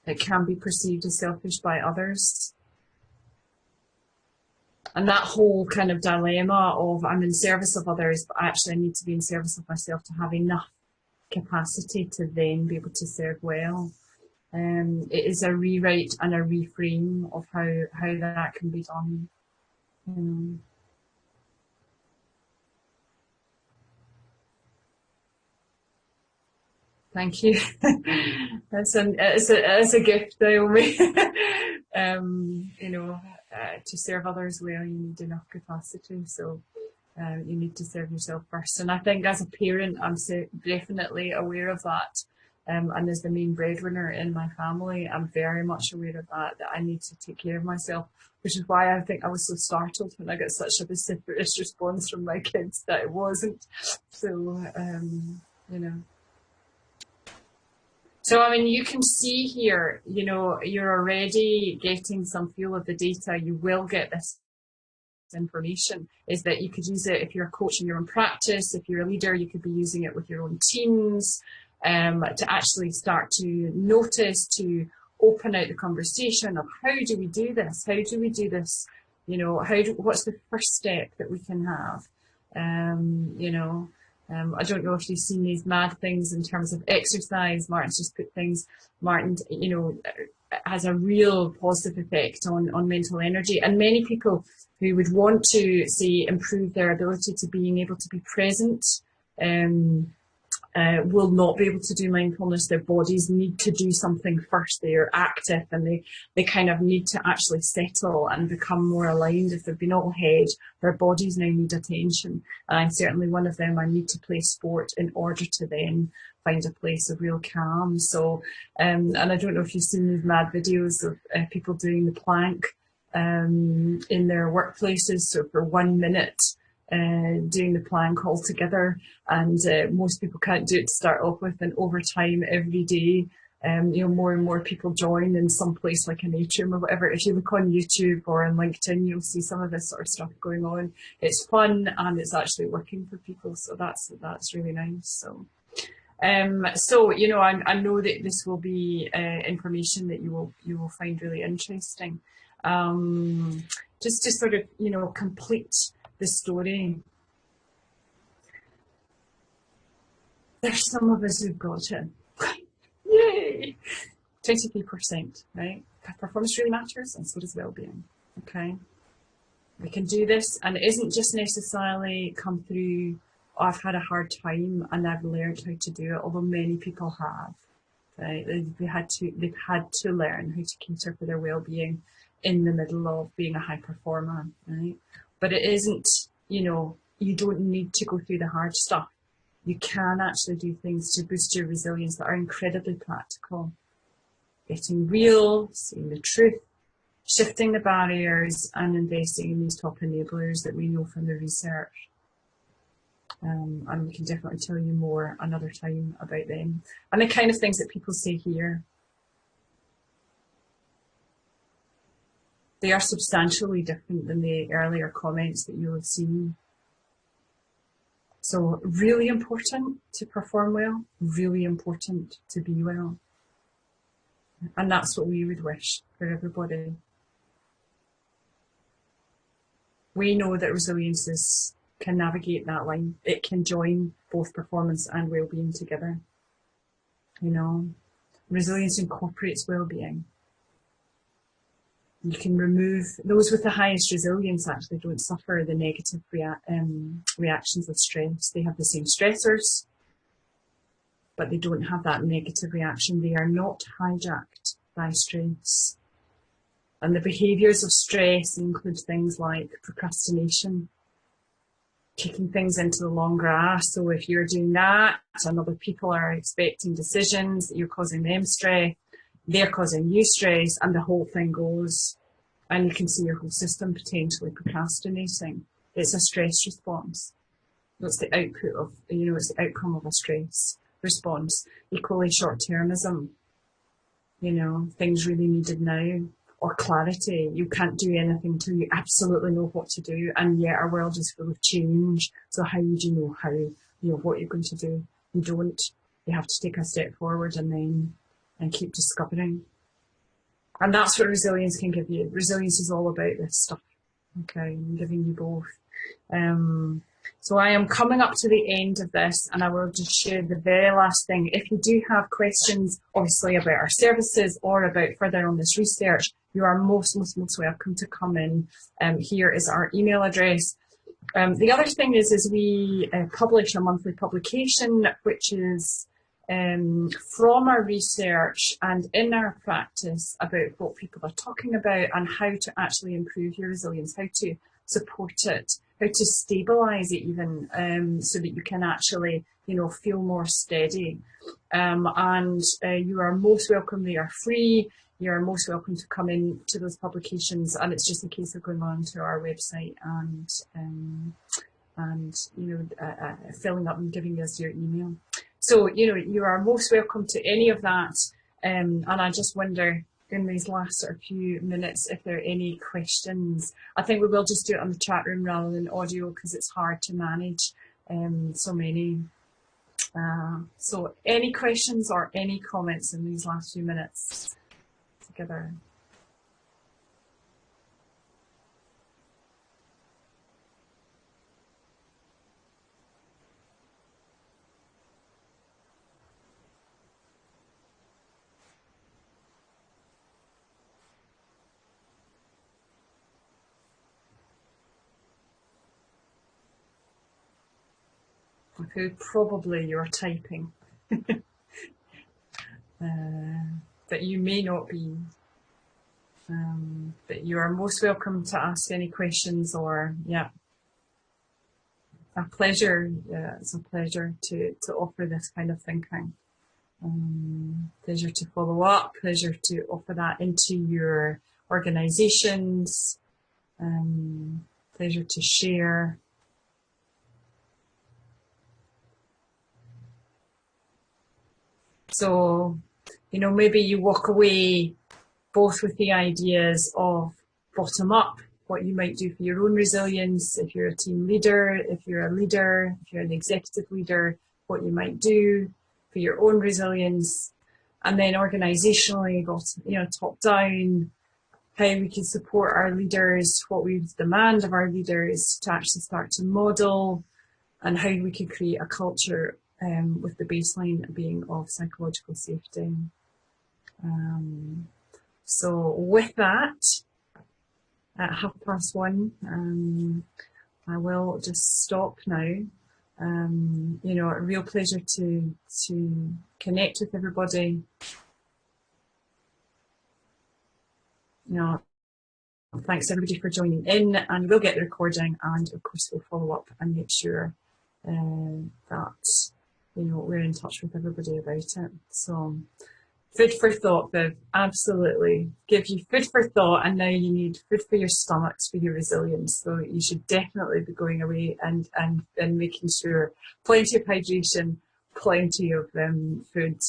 It can be perceived as selfish by others. And that whole kind of dilemma of I'm in service of others, but actually I need to be in service of myself to have enough capacity to then be able to serve well. It is a rewrite and a reframe of how that can be done. Thank you. It's a gift, Naomi. You know, to serve others well, you need enough capacity. So you need to serve yourself first. And I think as a parent, I'm definitely aware of that. And as the main breadwinner in my family, I'm very much aware of that I need to take care of myself, which is why I think I was so startled when I got such a vociferous response from my kids that it wasn't. So, you know. So, I mean, you can see here, you know, you're already getting some feel of the data. You will get this information, is that you could use it if you're a coach in your own practice. If you're a leader, you could be using it with your own teams to actually start to notice, to open out the conversation of how do we do this? How do we do this? You know, what's the first step that we can have? You know, I don't know if you've seen these mad things in terms of exercise. Martin's just put things, Martin, you know, has a real positive effect on mental energy. And many people who would want to, say, improve their ability to being able to be present will not be able to do mindfulness. Their bodies need to do something first. They are active and they kind of need to actually settle and become more aligned. If they've been all head, their bodies now need attention. And I'm certainly one of them. I need to play sport in order to then find a place of real calm. So, and I don't know if you've seen these mad videos of people doing the plank in their workplaces. So for 1 minute, doing the plank all together, and most people can't do it to start off with, and over time, every day, you know, more and more people join in some place like an atrium or whatever. If you look on YouTube or on LinkedIn, you'll see some of this sort of stuff going on. It's fun and it's actually working for people, so that's really nice. So you know, I know that this will be information that you will find really interesting. Just to sort of, you know, complete the story. There's some of us who've got it. Yay! 23%, right? Performance really matters, and so does well-being. Okay, we can do this, and it isn't just necessarily come through, oh, I've had a hard time and I've learned how to do it, although many people have. Right? They've had to learn how to cater for their well-being in the middle of being a high performer, right? But it isn't, you know, you don't need to go through the hard stuff. You can actually do things to boost your resilience that are incredibly practical. Getting real, seeing the truth, shifting the barriers, and investing in these top enablers that we know from the research. And we can definitely tell you more another time about them and the kind of things that people say here. They are substantially different than the earlier comments that you'll have seen. So really important to perform well, really important to be well. And that's what we would wish for everybody. We know that resilience can navigate that line. It can join both performance and well-being together. You know, resilience incorporates well-being. You can remove, those with the highest resilience actually don't suffer the negative reactions of stress. They have the same stressors, but they don't have that negative reaction. They are not hijacked by stress. And the behaviours of stress include things like procrastination, kicking things into the long grass. So if you're doing that and other people are expecting decisions, you're causing them stress, they're causing you stress, and the whole thing goes. And you can see your whole system potentially procrastinating. It's a stress response. It's the output of, it's the outcome of a stress response. Equally short-termism, things really needed now. Or clarity. You can't do anything until you absolutely know what to do, and yet our world is full of change. So how would you know what you're going to do? You don't. You have to take a step forward and keep discovering. And that's what resilience can give you. Resilience is all about this stuff. Okay, I'm giving you both. So I am coming up to the end of this, and I will just share the very last thing. If you do have questions, obviously, about our services or about further on this research, you are most welcome to come in. Here is our email address. The other thing is we publish a monthly publication, which is from our research and in our practice about what people are talking about and how to actually improve your resilience, how to support it, how to stabilize it even, so that you can actually, feel more steady. You are most welcome. They are free. You are most welcome to come in to those publications, and it's just a case of going on to our website and filling up and giving us your email. So, you are most welcome to any of that. And I just wonder in these last sort of few minutes if there are any questions. I think we will just do it on the chat room rather than audio because it's hard to manage so many. So any questions or any comments in these last few minutes together? Okay, probably you're typing, but you may not be. But you are most welcome to ask any questions or, a pleasure. It's a pleasure to offer this kind of thinking. Pleasure to follow up, pleasure to offer that into your organizations, pleasure to share. So, maybe you walk away both with the ideas of bottom up, what you might do for your own resilience, if you're a team leader, if you're a leader, if you're an executive leader, what you might do for your own resilience, and then organisationally, top down, how we can support our leaders, what we demand of our leaders to actually start to model, and how we can create a culture with the baseline being of psychological safety. So with that, at 1:30, I will just stop now. A real pleasure to connect with everybody. Thanks everybody for joining in, and we'll get the recording, and of course we'll follow up and make sure that we're in touch with everybody about it. So Food for thought, Viv. Absolutely. Give you food for thought, and now you need food for your stomachs for your resilience. So you should definitely be going away and making sure plenty of hydration, plenty of food,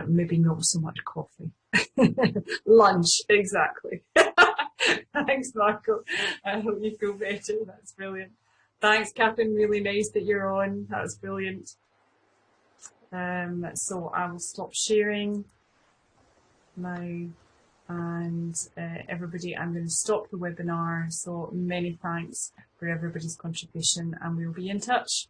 maybe not so much coffee. Lunch, exactly. Thanks, Marco. I hope you feel better. That's brilliant. Thanks, Catherine. Really nice that you're on. That was brilliant. So I will stop sharing now, and everybody, I'm going to stop the webinar. So many thanks for everybody's contribution, and we'll be in touch.